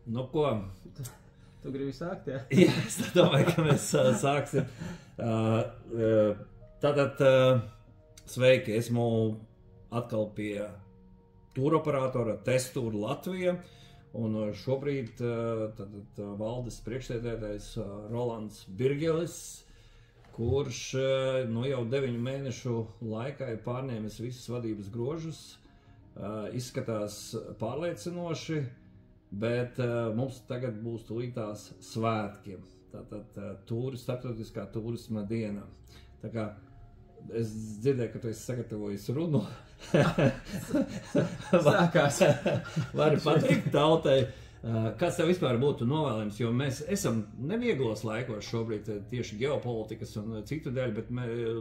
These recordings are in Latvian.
Nu, ko? Tu gribi sākt, jā? Jā, es domāju, ka mēs sāksim. Tātad, sveiki, esmu atkal pie tūroperatora Testūra Latvija. Un šobrīd valdes priekšsēdētājs Rolands Birgelis, kurš jau 9 mēnešu laikā ir pārņēmis visas vadības grožus, izskatās pārliecinoši, bet mums tagad būs tūlītās svētki. Tātad starptautiskā turisma diena. Tā kā es dzirdēju, ka tu esi sagatavojis runu. Sākās. Vari pateikt tautai, kas tev vispār būtu novēlējums, jo mēs esam nevieglos laikos šobrīd tieši ģeopolitikas un citu dēļ, bet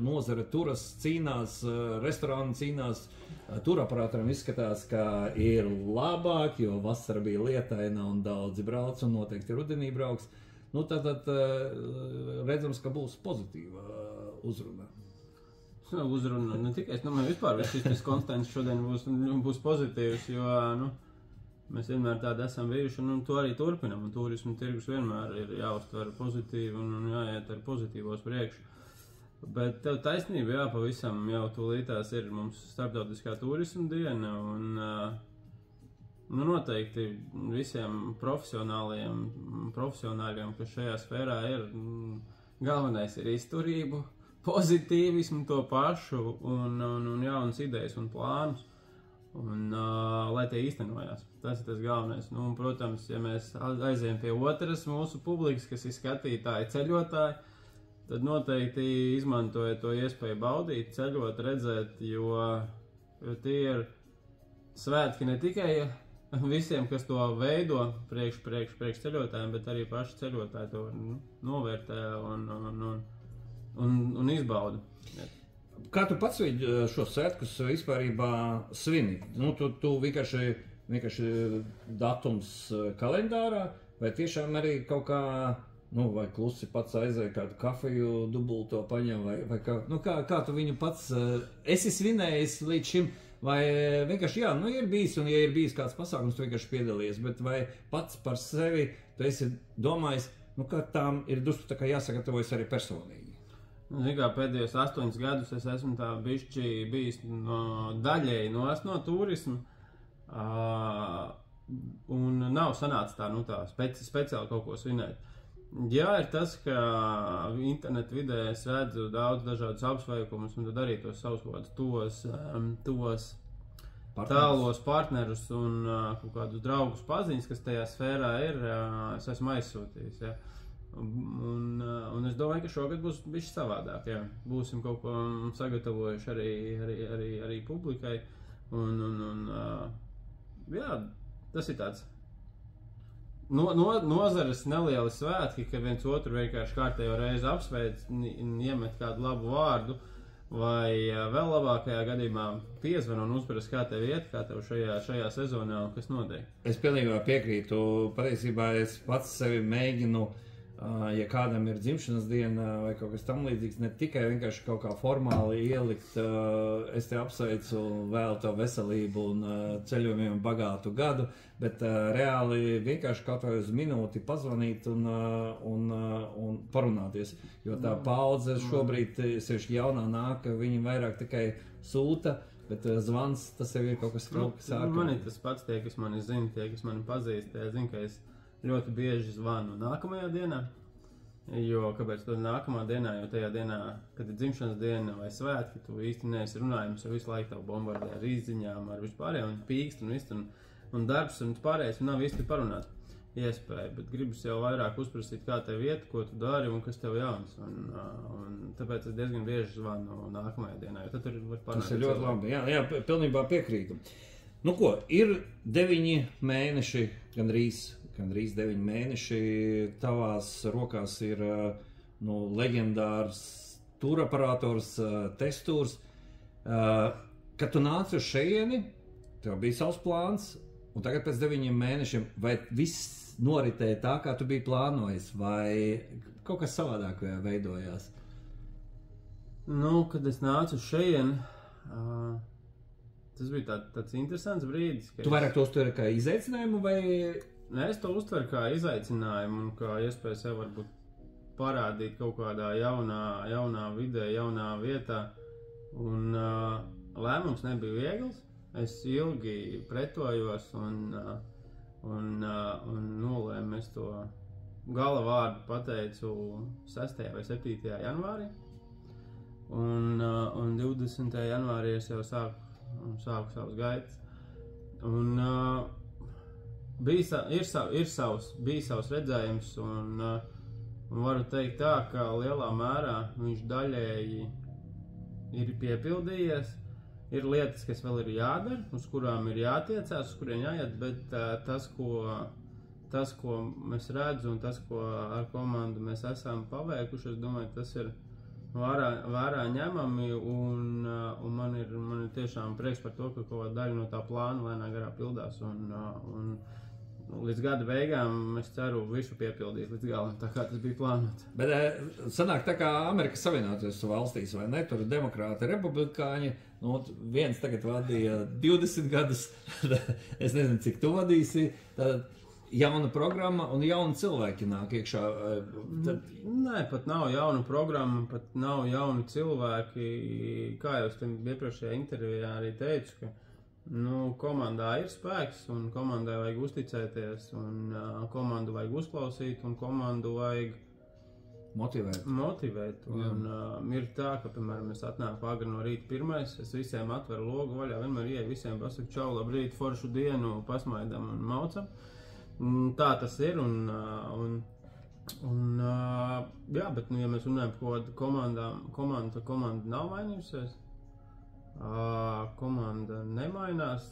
nozara turas cīnās, restorāni cīnās, turoperatoram izskatās, ka ir labāk, jo vasara bija lietaina un daudzi brauc un noteikti rudenī brauks. Nu, tad redzams, ka būs pozitīva uzruna. Uzruna ne tikai, es domāju, vispār šis konstants šodien būs pozitīvs, jo mēs vienmēr tādi esam bijuši, un to arī turpinam, un turismu tirgus vienmēr ir jāuztver pozitīvi un jāiet ar pozitīvos priekšu. Bet tev taisnība, jā, pavisam jau tūlītās ir mums starptautiskā turisma diena, un noteikti visiem profesionāļiem, kas šajā sfērā ir, galvenais ir izturību, pozitīvismu to pašu un jaunas idejas un plānus, un lai tie īstenojās. Tas ir tas galvenais. Nu, un, protams, ja mēs aizējam pie otras mūsu publikas, kas ir skatītāji, ceļotāji, tad noteikti izmantoja to iespēju baudīt, ceļot, redzēt, jo tie ir svētki ne tikai visiem, kas to veido priekš ceļotājiem, bet arī paši ceļotāji to novērtē un izbauda. Kā tu pats šos svētkus vispārībā svini? Nu, tu vienkārši datums kalendārā, vai tiešām arī kaut kā, vai klusi pats aizēja kādu kafiju dubulto paņem, vai kā tu viņu pats esi svinējis līdz šim, vai vienkārši, ir bijis, un ja ir bijis kāds pasākums, tu vienkārši piedalījies, bet vai pats par sevi tu esi domājis, ka tām ir drusku tā kā jāsagatavojas arī personīgi? Pēdējos 8 gadus es esmu tā bišķi bijis daļēji no turisma, un nav sanācis tā speciāli kaut ko svinēt. Jā, ir tas, ka internetu vidē es redzu daudz dažādus apsveikumus, un tad arī tos savus tos tālos partnerus un kaut kādus draugus paziņas, kas tajā sfērā ir, es esmu aizsūtījis, jā. Un es domāju, ka šogad būs bišķi savādāk, jā. Būsim kaut ko sagatavojuši arī publikai, jā, tas ir tāds nozares nelieli svētki, ka viens otru vienkārši kārtējo reizi apsveic, iemet kādu labu vārdu, vai vēl labākajā gadījumā piezvan un uzparas, kā tev iet, kā tev šajā sezonā un kas notiek. Es pilnībā piekrītu, patiesībā es pats sevi mēģinu, ja kādam ir dzimšanas diena vai kaut kas tam līdzīgs, ne tikai vienkārši kaut kā formāli ielikt, es te apsveicu vēl to veselību un ceļojumiem bagātu gadu, bet reāli vienkārši kaut vai uz minūti pazvanīt un parunāties, jo tā paudze šobrīd, sevišķi jaunā nāk, viņi vairāk tikai sūta, bet zvans, tas jau ir kaut kas ārkārtīgi. Man ir tas pats, tie, kas mani zina, tie, kas mani pazīst, tie zina, ka es ļoti bieži zvanu nākamajā dienā, jo kāpēc to nākamā dienā, jo tajā dienā, kad ir dzimšanas diena vai svētki, tu īsti neesi runājums, jo visu laiku tev bombardē ar izziņām, ar vispārējām, un pīkst un darbs un pārējais, un nav īsti parunāt iespēja, bet gribas jau vairāk uzprasīt, kā tev iet, ko tu dari un kas tev jauns, un tāpēc es diezgan bieži zvanu nākamajā dienā, jo tad tur var parunāt. Tas ir ļoti labi, jā, pilnībā piekrītu. Nu ko, ir 9 mēneši, gandrīz 9 mēneši, tavās rokās ir leģendārs turoperators Testūrs. Kad tu nāci uz šejieni, tev bija savs plāns, un tagad pēc 9 mēnešiem, vai viss noritēja tā, kā tu biji plānojis, vai kaut kas savādāk veidojās? Kad es nācu uz šejieni, tas bija tāds interesants brīdis. Tu vairāk to uztveri kā izaicinājumu, vai Es to uztveru kā izaicinājumu un kā iespēju sev varbūt parādīt kaut kādā jaunā vidē, jaunā vietā. Un lēmums nebija viegls. Es ilgi pretojos un nolēmu. Es to gala vārdu pateicu 6. vai 7. janvārī. Un 20. janvārī es jau sāku savus gaitas. Un bija savs redzējums, un varu teikt tā, ka lielā mērā viņš daļēji ir piepildījies. Ir lietas, kas vēl ir jādara, uz kurām ir jātiecās, uz kuriem jāiet, bet tas, ko mēs redzam un tas, ko ar komandu mēs esam paveikuši, es domāju, tas ir vērā ņemami, un man ir tiešām prieks par to, ka kaut kāda daļa no tā plāna lēnā garā pildās, un līdz gada beigām es ceru visu piepildīt līdz galam, tā kā tas bija plānots. Bet sanāk tā kā Amerikas Savienotajās valstīs, vai ne? Tur demokrāti, republikāņi, viens tagad vadīja 20 gadus, es nezinu, cik tu vadīsi, tad jauna programma un jauni cilvēki nāk iekšā. Nē, pat nav jauna programma, pat nav jauni cilvēki. Kā jau es tam iepriekšējā intervijā arī teicu, ka komandā ir spēks un komandai vajag uzticēties un komandu vajag uzklausīt un komandu vajag motivēt. Un ir tā, ka, piemēram, es atnāku agri no rīta pirmais, es visiem atveru logu vaļā, vienmēr ieeju, visiem pasaku čau, labrīt, foršu dienu, pasmaidam un maucam. Tā tas ir, jā, bet, ja mēs runājam par komanda nav mainījusies, komanda nemainās,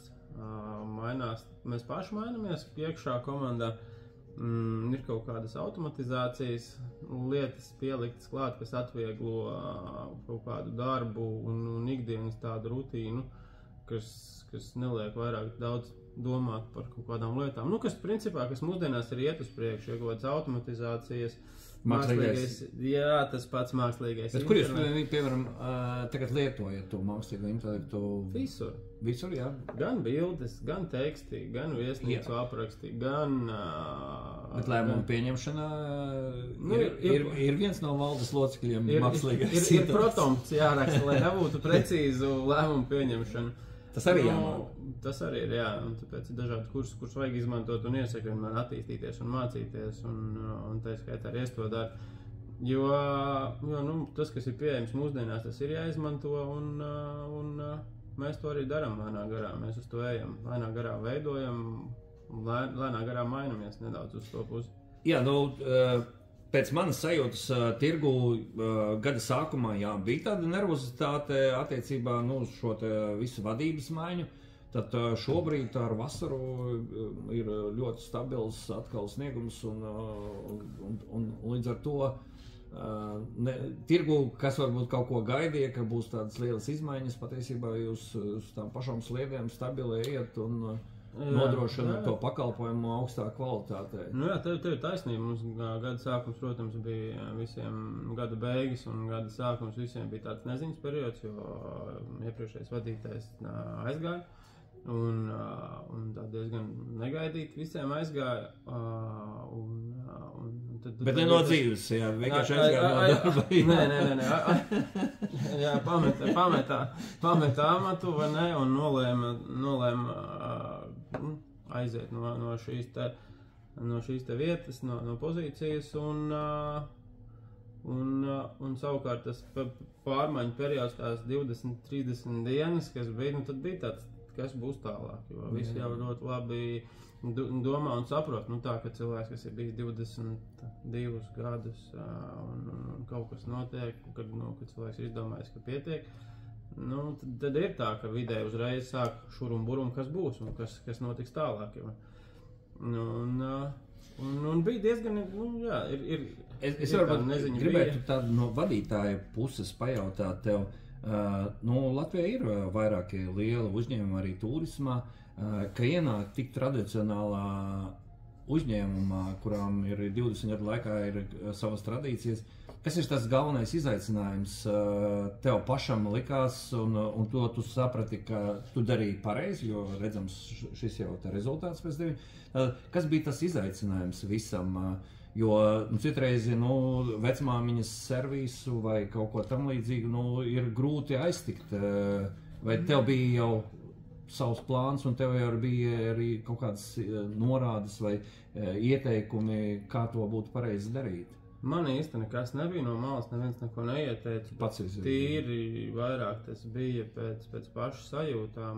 mēs paši mainamies iekšā komandā, ir kaut kādas automatizācijas lietas pieliktas klāt, kas atvieglo kaut kādu darbu un ikdienas tādu rutīnu, kas neliek vairāk daudz domāt par kaut kādām lietām. Kas principā, kas mūsdienās ir iet uz priekšu, kaut kādas automatizācijas, mākslīgais, jā, tas pats mākslīgais. Bet kur jūs, piemēram, tagad lietojat to mākslīgo intelektu? Visur. Visur, jā? Gan bildes, gan teksti, gan viesnīcu apraksti, gan... Bet lēmumu pieņemšanā ir viens no valdes locekļiem mākslīgais. Ir protompts jāraksta, lai nebūtu precīzu lēmumu pieņemšanu. Tas arī jāmāk. Tas arī ir, jā, un tāpēc ir dažādi kursi, kurus vajag izmantot un iesaka vienmēr attīstīties un mācīties, un tā skaitā arī es to daru. Jo tas, kas ir pieejams mūsdienās, tas ir jāizmanto, un mēs to arī darām lēnā garā. Mēs uz to ejam, lēnā garā veidojam, lēnā garā mainamies nedaudz uz to pusi. Jā, pēc manas sajūtas tirgu gada sākumā bija tāda nervozitāte attiecībā uz šo visu vadības maiņu. Tad šobrīd ar vasaru ir ļoti stabils atkal sniegums un līdz ar to tirgu, kas varbūt kaut ko gaidīja, ka būs tādas lielas izmaiņas, patiesībā jūs uz tām pašām sliedēm stabili iet un nodrošina to pakalpojumu augstā kvalitātē. Jā, tev ir taisnība. Mums gada sākums, protams, bija visiem gada beigas, un gada sākums visiem bija tāds neziņas periods, jo iepriekšējais vadītājs aizgāja. Un tā diezgan negaidīti visiem aizgāja. Bet ne no dzīves, jā, vienkārši aizgāja no darba. Nē. Jā, pameta amatu, vai ne, un nolēma aiziet no šīs te vietas, no pozīcijas, un savukārt tas pārmaiņu periods, tās 20-30 dienas, kas bija, tad bija tāds, kas būs tālāk, jo visi jau ļoti labi domā un saprot, tā, ka cilvēks, kas ir bijis 22 gadus un kaut kas notiek, kad cilvēks ir izdomājis, ka pietiek, tad ir tā, ka vidē uzreiz sāk šurum burum, kas būs un kas notiks tālāk. Un bija diezgan, jā, ir Es varbūt gribētu tādu no vadītāja puses pajautāt tev. Latvijā ir vairāki lieli uzņēmumi arī turismā, ka ienāk tik tradicionālā uzņēmumā, kurām ir 20 gadu laikā ir savas tradīcijas, kas ir tas galvenais izaicinājums tev pašam likās, un to tu saprati, ka tu darīji pareizi, jo redzams šis jau te rezultāts pēc tevi. Kas bija tas izaicinājums visam? Jo citreiz vecmāmiņas servisu vai kaut ko tam līdzīgu ir grūti aiztikt. Vai tev bija jau savs plāns, un tev jau bija arī kaut kādas norādes vai ieteikumi, kā to būtu pareizi darīt? Man īsti nekas nebija no malas, neviens neko neieteica. Pats esi. Tīri vairāk tas bija pēc pašu sajūtām,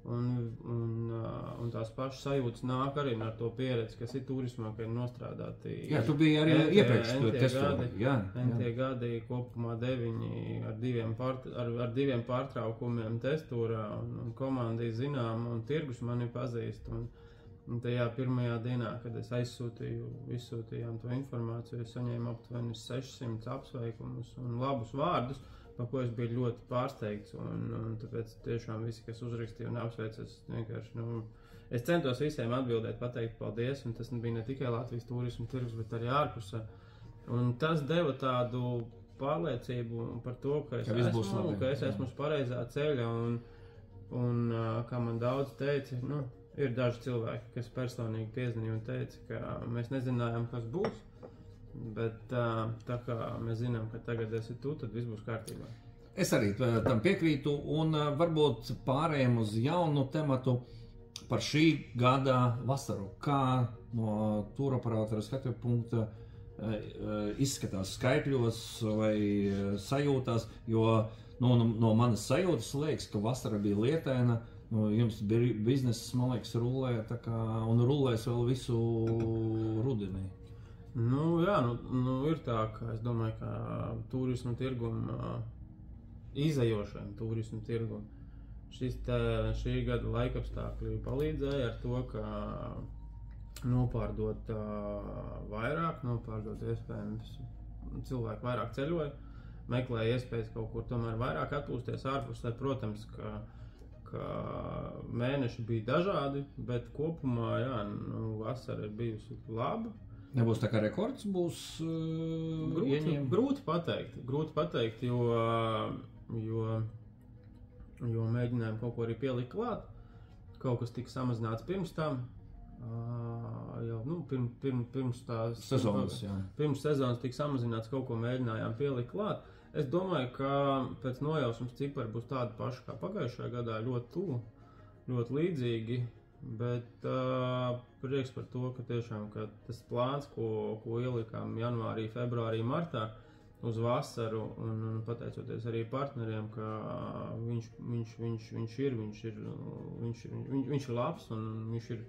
un tās pašas sajūtas nāk arī ar to pieredzi, kas ir turismā, ka ir nostrādāti. Jā, tu biji arī iepriekš testoji. NT gadi kopumā 9 ar diviem pārtraukumiem testūrā, un komandai zinām, un tirgus mani pazīst. Un tajā pirmajā dienā, kad es izsūtījām to informāciju, es saņēmu aptuveni 600 apsveikumus un labus vārdus, par ko es biju ļoti pārsteigts. Un tāpēc tiešām visi, kas uzrakstīja un apsveic, es vienkārši, es centos visiem atbildēt, pateikt paldies, un tas bija ne tikai Latvijas turismu tirgus, bet arī ārpusē. Un tas deva tādu pārliecību par to, ka es esmu uz pareizā ceļa, un kā man daudz teica, ir daži cilvēki, kas personīgi piezvanīja un teica, ka mēs nezinājām, kas būs, bet tā kā mēs zinām, ka tagad esi tu, tad viss būs kārtībā. Es arī tam piekrītu, un varbūt pārējiem uz jaunu tematu par šī gada vasaru. Kā no tūroperatora skatu punkta izskatās skaitļos vai sajūtās, jo no manas sajūtas liekas, ka vasara bija lietaina. Jums bizness, man liekas, rullē un rullēs vēl visu rudenī. Ir tā, ka es domāju, ka turismu tirgumu, izajošajam turismu tirgumu, šī gada laikapstākļi palīdzēja ar to, ka nopārdot vairāk, iespējams, cilvēki vairāk ceļoja, meklēja iespējas kaut kur tomēr vairāk atpūsties ārpusē, protams, ka mēneši bija dažādi, bet kopumā, vasara ir bijusi laba. Nebūs tā kā rekords, būs ieņem? Grūti pateikt, jo mēģinājām kaut ko arī pielikt klāt. Kaut kas tika samazināts pirms tam, pirms tās sezonas, pirms sezonas tika samazināts, kaut ko mēģinājām pielikt klāt. Es domāju, ka pēc nojausmas cipari būs tādi paši kā pagājušajā gadā, ļoti tuvu, ļoti līdzīgi, bet prieks par to, ka tiešām ka tas plāns, ko ielikām janvārī, februārī, martā uz vasaru, un pateicoties arī partneriem, ka viņš ir labs un viņš ir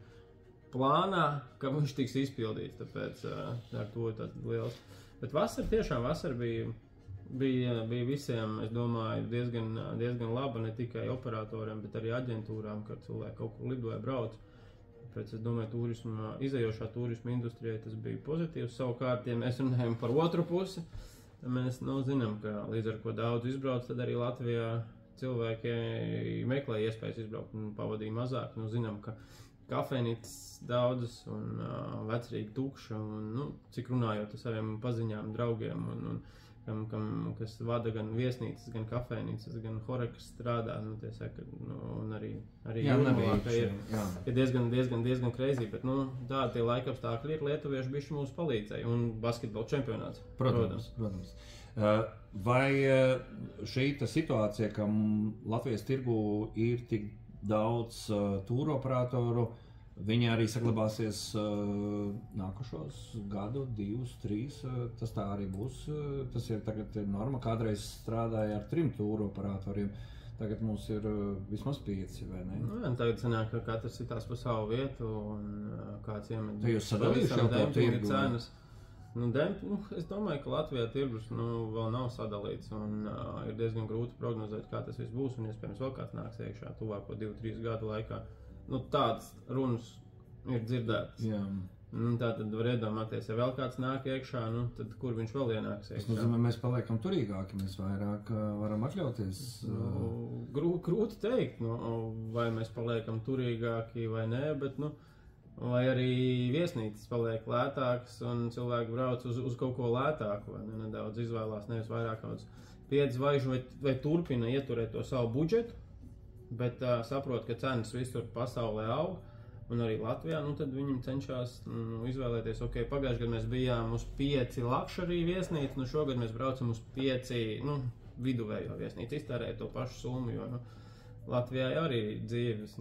plānā, ka viņš tiks izpildīts, tāpēc ar to ir tāds liels. Bet vasara bija visiem, es domāju, diezgan laba, ne tikai operatoriem, bet arī aģentūrām, kad cilvēki kaut kur lidoja, brauc. Tāpēc es domāju, izajošā turisma industrijai tas bija pozitīvs. Savukārt, ja mēs runājam par otru pusi, mēs zinām, ka līdz ar ko daudz izbrauc, tad arī Latvijā cilvēki meklē iespējas izbraukt un pavadīja mazāk. Zinām, ka kafejnīcas daudzas un vecrīgi tukša, un cik runājot ar saviem paziņām, draugiem, kas vada gan viesnīcas, gan kafejnīcas, gan horekas strādā, tie saka, un arī jūrmalā, ka ir diezgan crazy, bet tādi tie laikapstākļi ir, lietuvieši bišķi mums palīdzēja, un basketbola čempionāts. Protams. Vai šī situācija, ka Latvijas tirgu ir tik daudz tūroperatoru, viņi arī saglabāsies nākošos gadu, 2, 3, tas tā arī būs. Tas ir tagad norma, kādreiz strādāja ar 3 tūroperatoriem, tagad mums ir vismaz 5, vai ne? Tagad sanāk, ka katrs ir tās pa savu vietu, un kāds iemet. Te jūs sadalījuši jau to tirgu? Cenas. Es domāju, ka Latvijā tirgus vēl nav sadalīts, un ir diezgan grūti prognozēt, kā tas viss būs, un iespējams vēl kāds nāks iekšā tuvāko 2-3 gadu laikā. Tāds runas ir dzirdētas. Jā. Tātad var iedomāties, ja vēl kāds nāk iekšā, tad kur viņš vēl ienāks iekšā? Tas nozīmē, mēs paliekam turīgāki, mēs vairāk varam atļauties. Grūti teikt, vai mēs paliekam turīgāki vai nē, bet vai arī viesnīcas paliek lētākas un cilvēki brauc uz kaut ko lētāku, vai ne, nedaudz izvēlās nevis vairāk kaut kāds 5 zvaigžņu vai turpina ieturēt to savu budžetu, bet saprot, ka cenas visur pasaulē aug, un arī Latvijā, nu tad viņam cenšas izvēlēties, ok, pagājušajā gadā mēs bijām uz 5 luxury viesnīcu, nu šogad mēs braucam uz 5, viduvējo viesnīcu, iztērēt to pašu summu, jo, Latvijā arī dzīves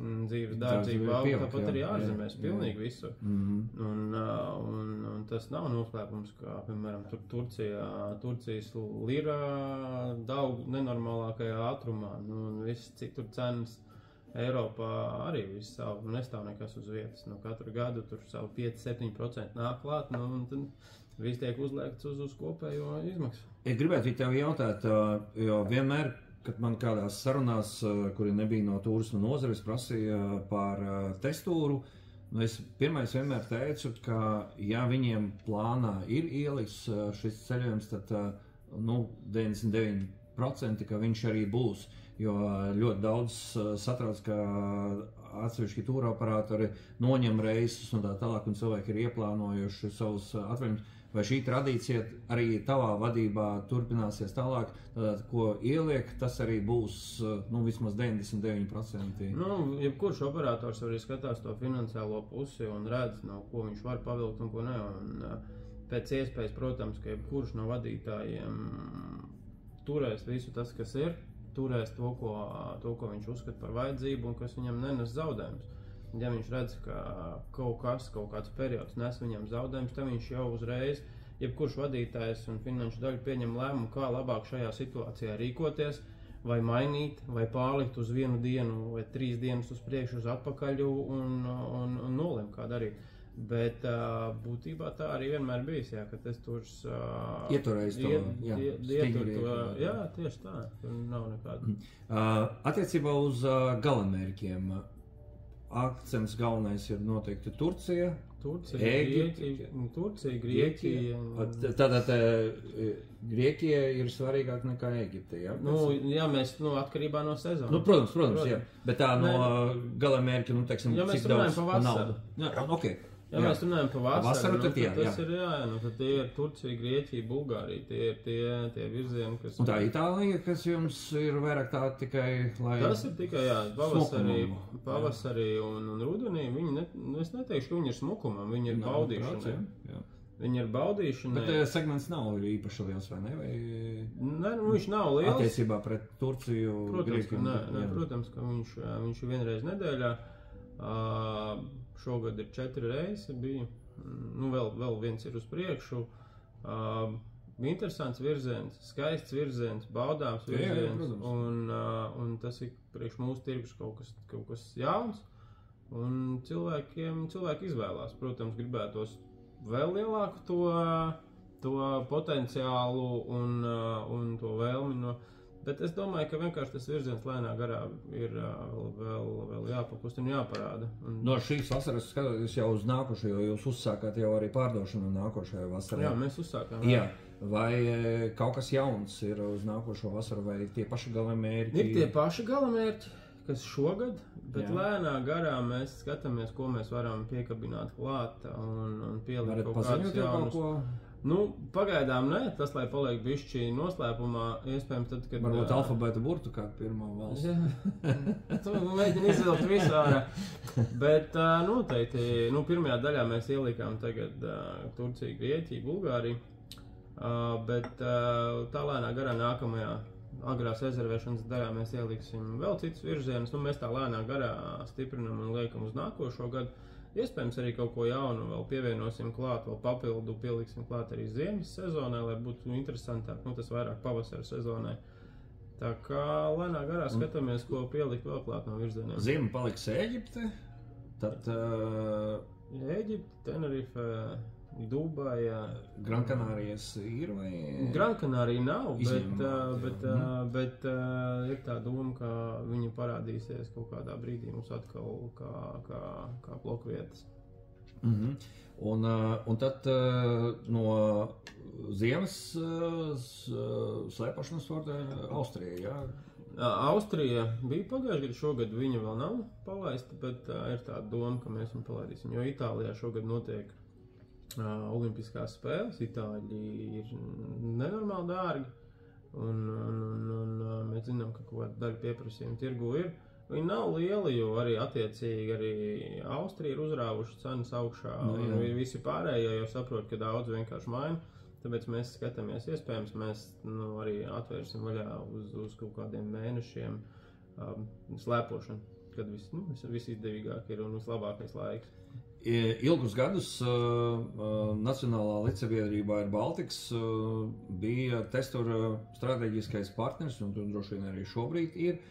dārdzība aug, tāpat arī ārzemēs, pilnīgi visur. Un tas nav noslēpums, kā, piemēram, Turcijas lira daug nenormālākajā ātrumā, un viss citur cenas Eiropā arī viss savu nestāv nekas uz vietas. Katru gadu tur savu 5-7% nāk klāt, un tad viss tiek uzliekts uz kopējo izmaksu. Es gribētu tev jautāt, jo vienmēr, kad man kādās sarunās, kuri nebija no turisma nozares, prasīja par testūru, es pirmais vienmēr teicu, ka ja viņiem plānā ir ielikts šis ceļojums, tad 99%, ka viņš arī būs. Jo ļoti daudz satrauc, ka atsevišķi tūroperatori noņem reisus un tā tālāk, un cilvēki ir ieplānojuši savus atvaļinājumus. Vai šī tradīcija arī tavā vadībā turpināsies tālāk, ko ieliek, tas arī būs vismaz 99%? Jebkurš operators arī skatās to finansiālo pusi un redz, ko viņš var pavilkt un ko ne. Un pēc iespējas, protams, ka jebkurš no vadītājiem turēs visu tas, kas ir, turēs to, ko viņš uzskata par vajadzību un kas viņam nenes zaudējumus. Ja viņš redz, ka kaut kāds periods nes viņam zaudējumus, tad viņš jau uzreiz, jebkurš vadītājs un finanšu daļa pieņem lēmumu, kā labāk šajā situācijā rīkoties, vai mainīt, vai pārlikt uz 1 dienu vai 3 dienas uz priekšu, uz atpakaļ un nolemt, kā darīt. Bet būtībā tā arī vienmēr bijis, ka testūrs ieturējis to, jā, tieši tā, tur nav nekāda. Attiecībā uz galamērķiem, akcents galvenais ir noteikti Turcija, Grieķija. Tātad Grieķija ir svarīgāk nekā Eģipte, jā? Jā, mēs, atkarībā no sezonas. Protams, jā, bet tā no galamērķa, teiksim, cik daudz naudu. Ja mēs runājam par vasaru, tad tas ir, tad tie ir Turcija, Grieķija, Bulgārija, tie virzieni, kas... Un tā Itālija, kas jums ir vairāk tā tikai, lai... Tas ir tikai, pavasarī un rudenī, es neteikšu, ka viņi ir smukumam, viņi ir baudīšanai. Viņi ir baudīšanai. Bet segments nav īpaši liels, vai ne? Nē, viņš nav liels. Attiecībā pret Turciju, Grieķiju. Protams, ka viņš ir vienreiz nedēļā. Šogad ir 4 reizes, bija, vēl viens ir uz priekšu. Interesants virziens, skaists virziens, baudāms virziens, un tas ir priekš mūsu tirgus kaut kas jauns, un cilvēki izvēlās. Protams, gribētos vēl lielāku to potenciālu un to vēlmi Bet es domāju, ka vienkārši tas virziens lēnā garā ir vēl jāpakustina un jāparāda. No šīs vasaras skatoties jau uz nākošo, jo jūs uzsākāt jau arī pārdošanu nākošajā vasarā. Jā, mēs uzsākām. Jā. Vai kaut kas jauns ir uz nākošo vasaru, vai tie paši galamērķi? Ir tie paši galamērķi, kas šogad, bet lēnā garā mēs skatāmies, ko mēs varam piekabināt klāt un pielikt kaut kādus jaunus. Pagaidām ne, tas, lai paliek bišķi noslēpumā, iespējams tad, kad... Varbūt alfabēta burtu kā pirmā valsts. Tu mēģini izvilkt visu ārā. Bet noteikti, pirmajā daļā mēs ielikām tagad Turciju, Grieķiju, Bulgāriju, bet tā lēnā garā nākamajā agrās rezervēšanas daļā mēs ieliksim vēl citus virzienus. Mēs tā lēnā garā stiprinam un liekam uz nākošo gadu. Iespējams arī kaut ko jaunu vēl pievienosim klāt, vēl papildu pieliksim klāt arī ziemas sezonai, lai būtu interesantāk, tas vairāk pavasara sezonai. Tā kā lēnā garā skatāmies, ko pielikt vēl klāt no virzieniem. Ziema paliks Eģipte, tad... Eģipte, Tenerife, Dubaja... Gran Canārijas ir vai... Gran Canārija nav, bet ir tā doma, ka viņa parādīsies kaut kādā brīdī mums atkal kā blokvietas. Un tad no ziemas slēpošanas var Austrija, jā? Austrija bija pagājušajā gadā, šogad viņa vēl nav palaista, bet ir tāda doma, ka mēs viņu palaidīsim, jo Itālijā šogad notiek olimpiskās spēles, Itāļi ir nenormāli dārgi, un mēs zinām, ka kaut kāda daļa pieprasījuma tirgu ir. Viņi nav lieli, jo arī attiecīgi arī Austrija ir uzrāvuši cenas augšā, un visi pārējie jau saprot, ka daudz vienkārši maina. Tāpēc mēs skatāmies, iespējams, mēs arī atvērsim vaļā uz kaut kādiem mēnešiem slēpošanu, kad viss izdevīgāk ir un vislabākais laiks. Ilgus gadus Nacionālā līdzsabiedrībā ir Baltics, bija Testur strateģiskais partners, un tur droši vien arī šobrīd ir,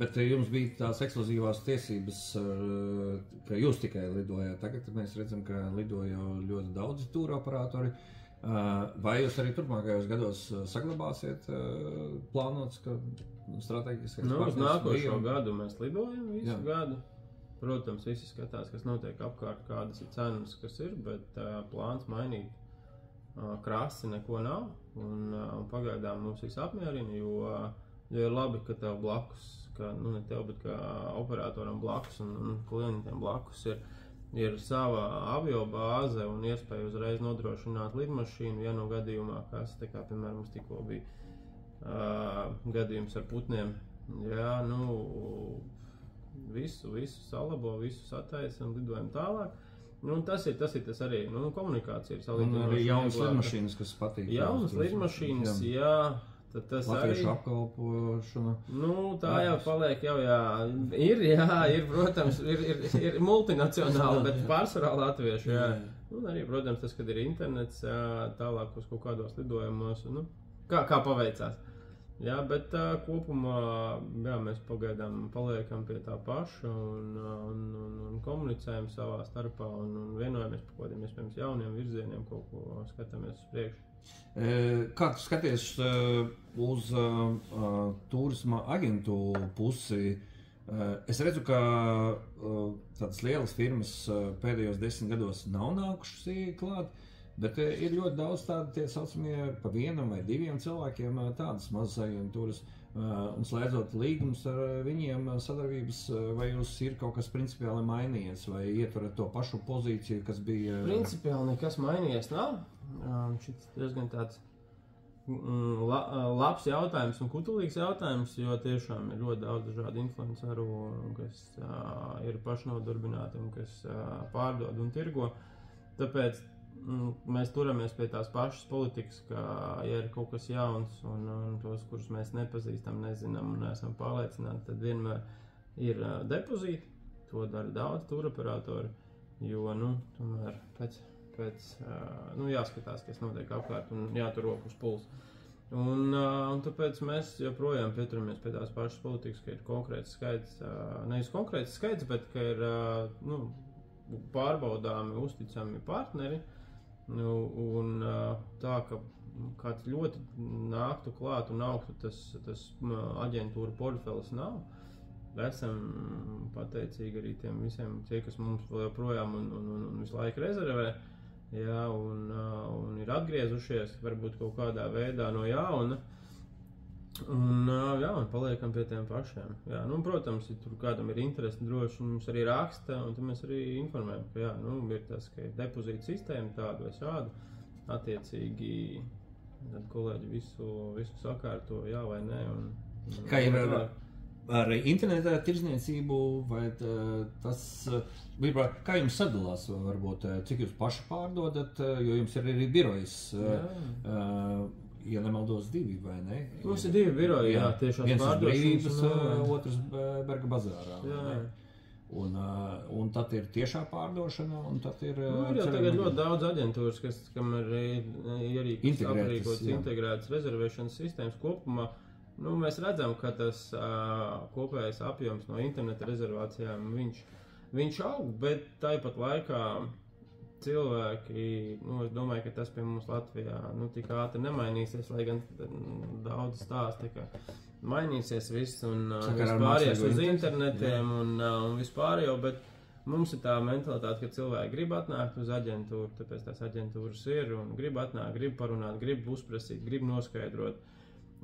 bet jums bija tās ekskluzīvās tiesības, ka jūs tikai lidojāt. Tagad mēs redzam, ka lidoja ļoti daudzi tūroperatori. Vai jūs arī turpmākajos gados saglabāsiet plānots, ka strateģiskais partners? Uz nākošo gadu mēs lidojam visu gadu. Protams, visi skatās, kas notiek apkārt, kādas ir cenas, kas ir, bet plāns mainīt krasi neko nav. Un pagaidām mums viss apmierina, jo ir labi, ka tev blakus, ne tev, bet kā operatoram blakus un klientiem blakus ir sava avio bāze un iespēja uzreiz nodrošināt lidmašīnu, ja no gadījumā, kas, kā piemēram, mums tikko bija gadījums ar putniem. Jā, visu salabo, visu sataisa un lidojam tālāk. Tas ir tas arī, komunikācija ir salīdzinoši. Arī jaunas lidmašīnas, kas patīk. Jaunas lidmašīnas, jā. Tad tas Latviešu apkalpošana. Tā jau paliek, ir, protams, ir multinacionāli, bet pārsvarā latviešu, jā. Un arī, protams, tas, kad ir internets, tālāk uz kaut kādos lidojumos, kā paveicās. Jā, bet kopumā, mēs pagaidām paliekam pie tā paša un komunicējam savā starpā un vienojamies par kādiem, iespējams, jauniem virzieniem, kaut ko skatāmies uz priekšu. Kā tu skaties uz turisma aģentu pusi? Es redzu, ka tādas lielas firmas pēdējos 10 gados nav nākušas klāt, bet ir ļoti daudz tādu tie saucamie pa vienam vai diviem cilvēkiem tādas mazas aģentūras. Un slēdzot līgumus ar viņiem sadarbības, vai jūs ir kaut kas principiāli mainījies, vai ieturat to pašu pozīciju, kas bija? Principiāli nekas mainījies nav. Šis diezgan tāds labs jautājums un kutelīgs jautājums, jo tiešām ir ļoti daudz dažādu influenceru, kas ir pašnodarbināti un kas pārdod un tirgo. Tāpēc mēs turamies pie tās pašas politikas, ka, ja ir kaut kas jauns un tos, kurus mēs nepazīstam, nezinām un neesam pārliecināti, tad vienmēr ir depozīti. To dara daudz turoperatori, jo, tomēr pēc jāskatās, kas notiek apkārt un jātur roku uz pulsa. Un tāpēc mēs joprojām pieturamies pie tās pašas politikas, ka ir konkrēts skaits, nevis konkrēts skaits, bet ka ir pārbaudāmi, uzticami partneri. Un tā, ka kāds ļoti nāktu klāt un augtu, tas aģentūra portfelis nav. Esam pateicīgi arī tiem visiem, kas mums vēl joprojām un visu laiku rezervē. Jā, un ir atgriezušies varbūt kaut kādā veidā no jauna. Un paliekam pie tiem pašiem. Jā, protams, ja tur kādam ir interesi, droši mums arī raksta, un tad mēs arī informējam, ka ir tas, ka ir depozīta sistēma tāda vai šāda. Attiecīgi, tad kolēģi visu sakārto, jā vai nē. Kā ir ar interneta tirzniecību, vai tas, kā jums sadalās, varbūt, cik jūs paši pārdodat, jo jums ir arī birojas? Ja nemaldos 2, vai ne? Mums ir 2 biroji, tiešās pārdošanas. Viens uz Brīvības, otrs Berga bazārā. Un tad ir tiešā pārdošana, un tad ir... Ir jau tagad ļoti daudz aģentūras, kam ir aprīkots integrētas rezervēšanas sistēmas kopumā. Mēs redzam, ka tas kopējais apjoms no interneta rezervācijām, viņš aug, bet tāpat laikā cilvēki, es domāju, ka tas pie mums Latvijā tik ātri nemainīsies, lai gan daudz stāsta, ka mainīsies viss un vispāries uz internetiem un vispārējo, bet mums ir tā mentalitāte, ka cilvēki grib atnākt uz aģentūru, tāpēc tās aģentūras ir un grib atnākt, grib parunāt, grib uzprasīt, grib noskaidrot.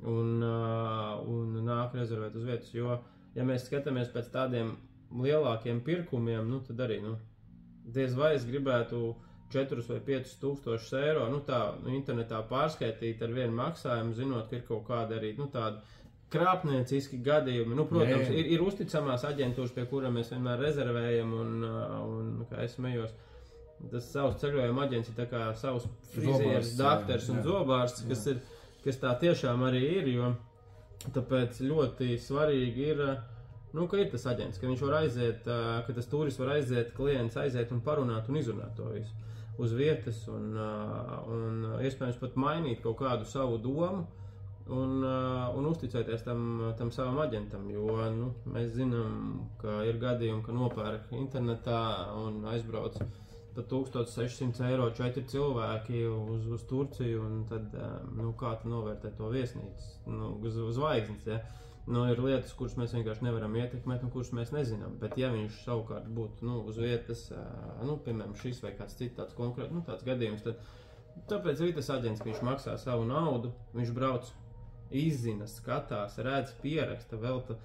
un nāk rezervēt uz vietas, jo, ja mēs skatāmies pēc tādiem lielākiem pirkumiem, nu, tad arī, nu, diez vai es gribētu 4 vai 5 tūkstošus eiro, nu, tā, internetā pārskaitīt ar vienu maksājumu, zinot, ka ir kaut kāda arī, nu, tāda krāpnieciski gadījumi. Nu, protams, ir uzticamās aģentūras, pie kurām mēs vienmēr rezervējam, un kā es smējos, tas savs ceļojuma aģents ir tā kā savs frizieris, dakters un zobārsts, kas tā tiešām arī ir, jo tāpēc ļoti svarīgi ir, nu, ka ir tas aģents, ka viņš var aiziet, ka tas turists var aiziet, klients aiziet un parunāt un izrunāt to visu uz vietas un iespējams pat mainīt kaut kādu savu domu un uzticēties tam savam aģentam, jo, nu, mēs zinām, ka ir gadījumi, ka nopērk internetā un aizbrauc pat 1600 eiro 4 cilvēki uz Turciju, un tad, nu, kā tu novērtē to viesnīcu, nu, uz zvaigznes, ja? Nu, ir lietas, kuras mēs vienkārši nevaram ietekmēt un kuras mēs nezinām, bet ja viņš savukārt būtu, nu, uz vietas, nu, piemēram, šis vai kāds cits tāds konkrēts, nu, tāds gadījums, tad tāpēc arī tas aģents, ka viņš maksā savu naudu, viņš brauc, izzina, skatās, redz, pieraksta, velta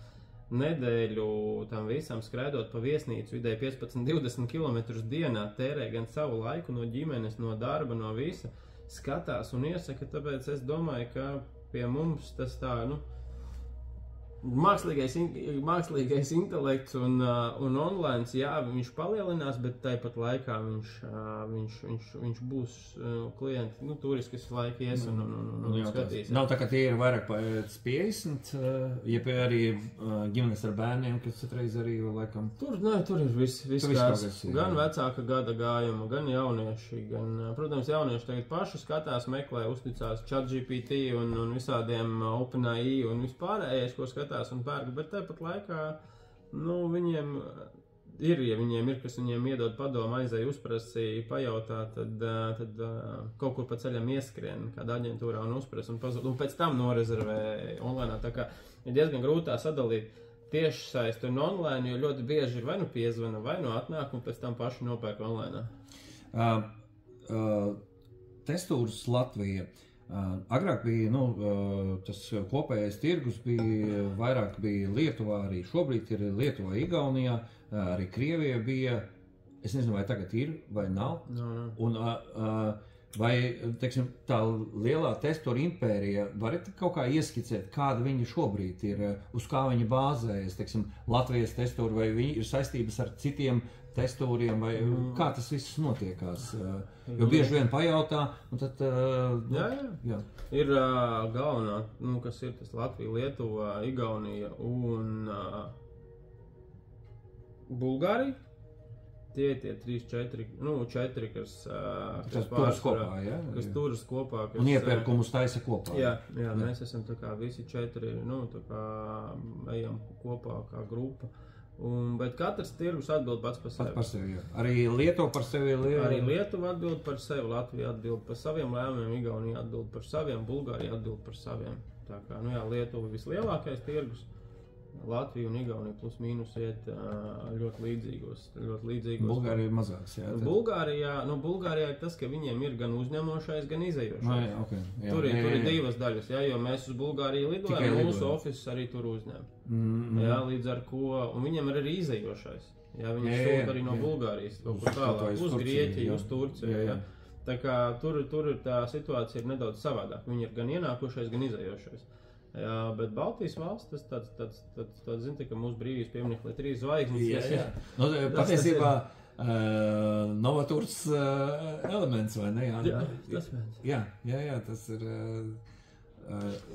nedēļu tam visam skraidot pa viesnīcu, vidēji 15-20 km dienā, tērē gan savu laiku no ģimenes, no darba, no visa, skatās un iesaka, tāpēc es domāju, ka pie mums tas tā, nu, mākslīgais intelekts un online, jā, viņš palielinās, bet tāpat laikā viņš būs klienti, nu, turisti, kas laika ies un skatīs. Nav tā, ka tie ir vairāk pēc 50, ja pie arī ģimenes ar bērniem, kas citreiz arī laikam... Tur ir viss kāds, gan vecāka gada gājuma, gan jaunieši, gan, protams, jaunieši tagad paši skatās, meklē, uzticās ChatGPT un visādiem OpenAI un vispārējais, ko skatās un pērk, bet tāpat laikā, nu, viņiem ir, kas viņiem iedod padomu, aizēja uzprasīja, pajautā, tad kaut kur pa ceļam ieskrien kādā aģentūrā un uzprasa un pazūd, un pēc tam norezervē online. Tā kā ir diezgan grūtā sadalīt tiešsaist un online, jo ļoti bieži ir vai nu piezvana, vai nu atnāk un pēc tam paši nopērk online. Testūras Latvija. Agrāk bija, nu, tas kopējais tirgus bija, vairāk bija Lietuvā, arī šobrīd ir Lietuvā, Igaunijā, arī Krievija bija, es nezinu, vai tagad ir, vai nav, un vai, teiksim, tā lielā testoru impērija, varat kaut kā ieskicēt, kāda viņa šobrīd ir, uz kā viņa bāzējas, teiksim, Latvijas testoru, vai viņi ir saistības ar citiem testūriem, vai kā tas viss notiekās, jo bieži vien pajautā, un tad... Jā. Ir galvenā, nu, kas ir tas Latvija, Lietuva, Igaunija un Bulgārija. Tie 3-4, nu, 4, kas turas kopā, ja? Kas turas kopā. Un iepirkumus taisa kopā. Jā, mēs esam tā kā visi 4, nu, tā kā ejam kopā kā grupa. Bet katrs tirgus atbild pats par sevi. Par sevi, jā. Arī Lietuva par sevi ir... Arī Lietuva atbild par sevi, Latvija atbild par saviem lēmumiem, Igaunija atbild par saviem, Bulgārija atbild par saviem. Tā kā, nu jā, Lietuva vislielākais tirgus, Latvija un Igaunija plus mīnus iet ļoti līdzīgos. Bulgārija ir mazāks, jā. Bulgārijā ir tas, ka viņiem ir gan uzņemošais, gan izējošais. No, jā, okay. Tur ir divas daļas, jā, jo mēs uz Bulgāriju lidojam, mūsu office arī tur uzņem. Jā, līdz ar ko, un viņiem ir arī izējošais. Jā, viņi sūta arī no Bulgārijas, kaut kur tālāk, uz Grieķiju, uz Turciju, jā. Tā kā tur ir tā situācija ir nedaudz savādāk. Viņi ir gan ienākošais, gan izējošais. Jā, bet Baltijas valsts, tas tāds zini, ka mūsu brīvības pieminekli 3 zvaigznes. Jā. Nu, patiesībā novatūras elements, vai ne? Jā, tas ir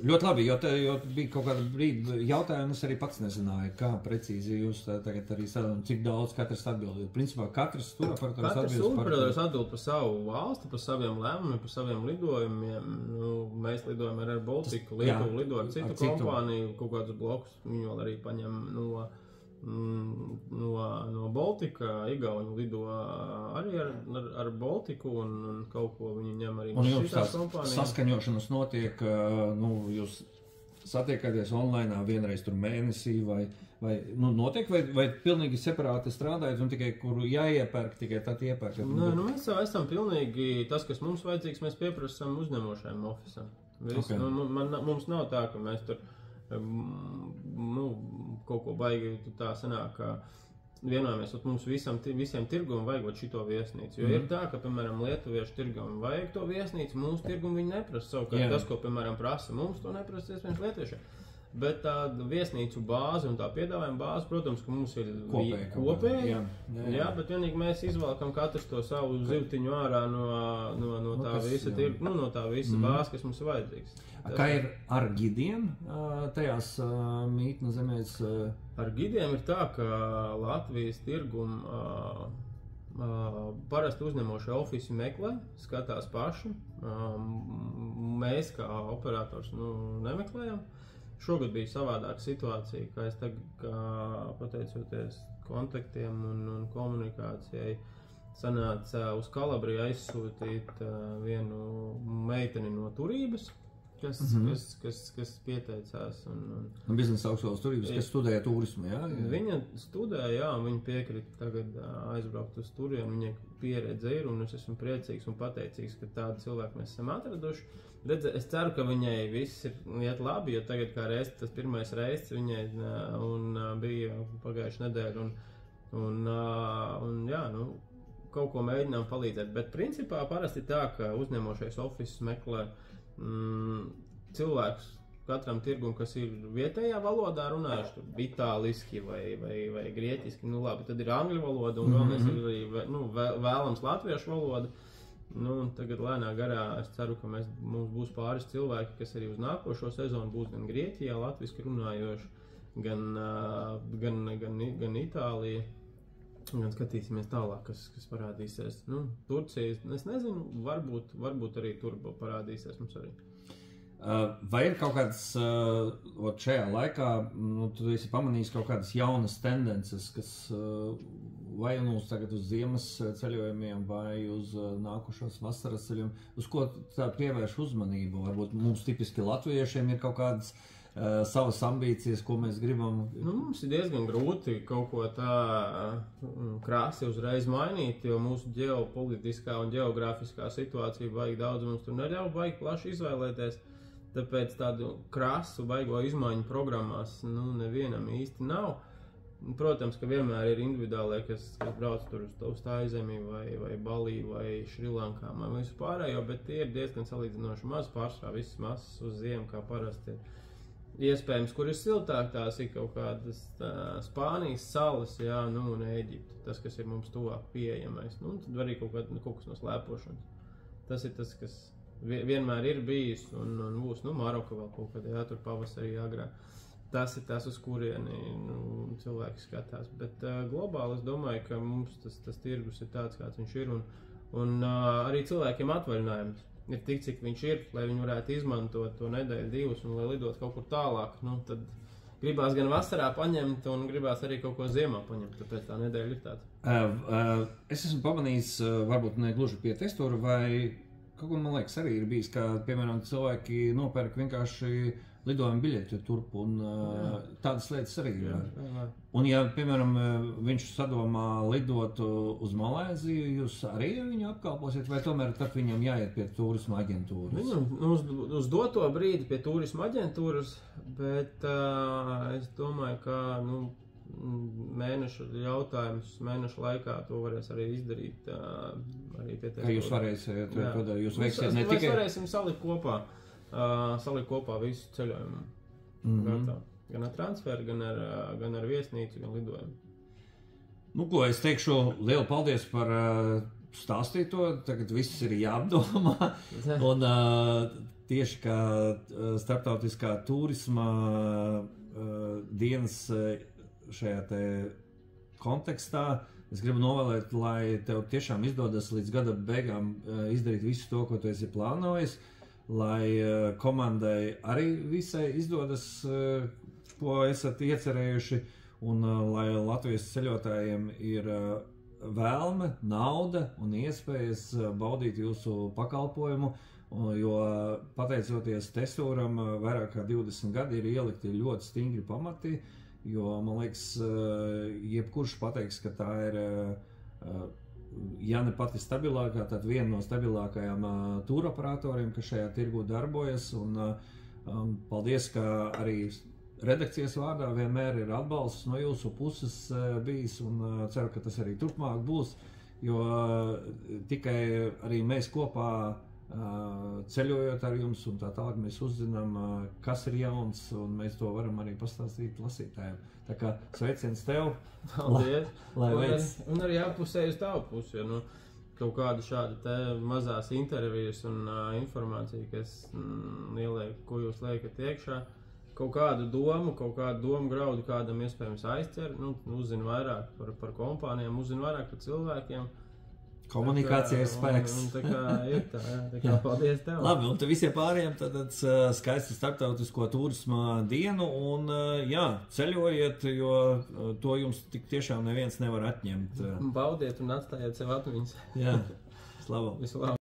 ļoti labi, jo bija kaut kāda brīdi jautājums, arī pats nezināju, kā precīzi jūs tagad arī sadalām, cik daudz katrs atbildīt. Principā katrs turoperators atbild par savu valsti, par saviem lēmumiem, par saviem lidojumiem. Nu, mēs lidojam ar Baltiku, Lietuvu lido ar citu kompāniju, kaut kādus blokus, viņi vēl arī paņem no Baltika, Igauni lido arī ar Baltiku un kaut ko viņi ņem arī no šitās kompānijas. Saskaņošanas notiek, nu, jūs satiekāties online vienreiz tur mēnesī vai notiek, vai pilnīgi separāti strādājat un tikai, kuru jāiepērk, tikai tad iepērk? Nē, mēs jau esam pilnīgi, tas, kas mums vajadzīgs, mēs pieprasām uzņemošajam ofisam. Okay. Mums nav tā, ka mēs tur kaut ko baigi tā sanāk, ka vienojamies, mums visiem tirgum vajag šito viesnīcu. Jo ir tā, ka, piemēram, lietuviešu tirgum vajag to viesnīcu, mūsu tirgum viņi neprasa. Savukārt tas, ko, piemēram, prasa mums, to neprasa iespējams lietuviešiem. Bet tā viesnīcu bāze un tā piedāvājuma bāze, protams, ka mums ir kopēja. Jā, bet vienīgi mēs izvalkam katrs to savu zivtiņu ārā no tā visa tirgu, no tā visa bāze, kas mums ir vajadzīgs. Kā ir ar gidiem tajās mītnu zemēs? Ar gidiem ir tā, ka Latvijas tirgum parasti uzņemošie ofisi meklē, skatās paši. Mēs kā operators nemeklējam. Šogad bija savādāka situācija, kā es tagad, pateicoties kontaktiem un komunikācijai, sanāca uz Kalabriju aizsūtīt vienu meiteni no Turības, kas pieteicās. Biznesa augstskolas Turības, kas studēja turismu, jā? Viņa studēja, jā, un viņa piekrita tagad aizbraukt uz turienu, viņa pieredze ir, un es esmu priecīgs un pateicīgs, ka tādu cilvēku mēs esam atraduši. Es ceru, ka viņai viss iet labi, jo tagad kā tas pirmais reizes viņai bija pagājuši nedēļa un jā, kaut ko mēģinām palīdzēt. Bet principā parasti tā, ka uzņemošais office meklē cilvēkus katram tirgum, kas ir vietējā valodā runājuši, tur itāliski vai grieķiski, labi, tad ir angļu valoda un galvenais ir arī vēlams latviešu valoda. Tagad lēnā garā es ceru, ka mums būs pāris cilvēki, kas arī uz nākošo sezonu būs gan Grieķijā, latviski runājoši, gan Itālija. Gan skatīsimies tālāk, kas parādīsies. Turcija, es nezinu, varbūt arī tur parādīsies mums arī. Vai ir kaut kādas, šajā laikā, tu esi pamanījis kaut kādas jaunas tendences, kas vai tagad uz ziemas ceļojumiem vai uz nākušos vasaras ceļiem, uz ko tā pievērš uzmanību? Varbūt mums tipiski latviešiem ir kaut kādas savas ambīcijas, ko mēs gribam? Mums ir diezgan grūti kaut ko tā krāsi uzreiz mainīt, jo mūsu ģeopolitiskā un ģeogrāfiskā situācija baigi daudz mums tur neļauj baigi plaši izvēlēties. Tāpēc tādu krasu baigo izmaiņu programmās nevienam īsti nav. Protams, ka vienmēr ir individuālie, kas brauc tur uz Taizemi vai Balī vai Šrilankā vai visu pārējo, bet tie ir diezgan salīdzinoši maz pārsvarā, visas masas uz ziemu, kā parasti ir. Iespējams, kur ir siltāk, tās ir kaut kādas Spānijas salas, jā, un Ēģipte, tas, kas ir mums tuvāk pieejamais. Tad arī kaut kas no slēpošanas. Tas ir tas, kas vienmēr ir bijis un būs, Maroka vēl kaut kad, jā, tur pavasarī agrāk. Tas ir tas, uz kurieni cilvēki skatās. Bet globāli es domāju, ka mums tas tirgus ir tāds, kāds viņš ir, un arī cilvēkiem atvaļinājums ir tik, cik viņš ir, lai viņi varētu izmantot to nedēļu, divas un lai lidot kaut kur tālāk. Tad gribās gan vasarā paņemt un gribās arī kaut ko ziemā paņemt, tāpēc tā nedēļa ir tāda. Es esmu pamanījis, varbūt ne gluži pie testoru, vai kaut ko, man liekas, arī ir bijis, ka, piemēram, cilvēki nopērk vienkārši lidojumu biļeti turp, un tādas lietas arī ir. Un ja, piemēram, viņš sadomā lidot uz Malēziju, jūs arī viņu apkalposiet, vai tomēr tad viņam jāiet pie turisma aģentūras? Viņam uz doto brīdi pie turisma aģentūras, bet es domāju, ka mēneša jautājums, mēneša laikā to varēs arī izdarīt. Arī pie kā jūs varēsiet, jūs veiksiet ne tikai... Mēs varēsim salikt kopā visu ceļojumu. Gan ar transferu, gan ar viesnīcu, gan lidojumu. Ko es teikšu, lielu paldies par stāstīto, tagad viss ir jāapdomā. Un tieši kā starptautiskā turisma dienas šajā te kontekstā, es gribu novēlēt, lai tev tiešām izdodas līdz gada beigām izdarīt visu to, ko tu esi plānojis, lai komandai arī visai izdodas, ko esat iecerējuši, un lai Latvijas ceļotājiem ir vēlme, nauda un iespējas baudīt jūsu pakalpojumu, jo pateicoties Tesūram vairāk kā 20 gadi ir ielikti ļoti stingri pamati, jo man liekas, jebkurš pateiks, ka tā ir, ja ne pati stabilākā, tad viena no stabilākajām tūroperatoriem, kas šajā tirgu darbojas, un paldies, ka arī redakcijas vārdā vienmēr ir atbalsts no jūsu puses bijis, un ceru, ka tas arī turpmāk būs, jo tikai arī mēs kopā ceļojot ar jums un tā tālāk mēs uzzinām, kas ir jauns, un mēs to varam arī pastāstīt lasītājiem. Tā kā sveiciens tev! Paldies! Lai veids! Un arī jāpusē uz tavu pusi, jo kaut kāda šāda te mazās intervijas un informācija, kas ieliek, ko jūs liekat iekšā, kaut kādu domu graudu kādam iespējams aizķer, uzzina vairāk par kompānijām, uzzina vairāk par cilvēkiem. Komunikācija ir spēks. Tā kā ir tā, jā. Tā kā paldies tev. Labi, un visiem pārējiem tad skaistu starptautisko turisma dienu, un jā, ceļojiet, jo to jums tik tiešām neviens nevar atņemt. Baudiet un atstājiet sev atmiņas. Jā, slavu. Visu labu.